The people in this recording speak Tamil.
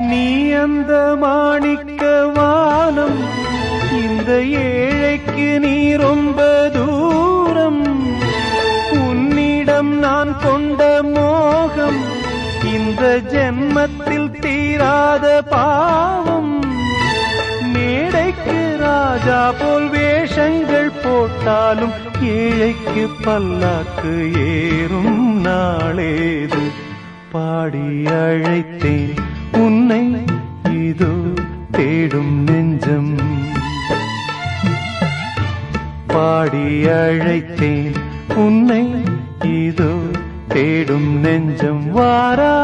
நீ அந்த மாணிக்க வானம், இந்த ஏழைக்கு நீ ரொம்ப தூரம். உன்னிடம் நான் கொண்ட மோகம் இந்த ஜென்மத்தில் தீராத பாவம். மேடைக்கு ராஜா போல் வேஷங்கள் போட்டாலும் ஏழைக்கு பல்லாக்கு ஏறும் நாளேது. பாடி அழைத்தேன் உன்னை, இதோ தேடும் நெஞ்சம். பாடி அழைத்தேன் உன்னை, இதோ தேடும் நெஞ்சம். வாரா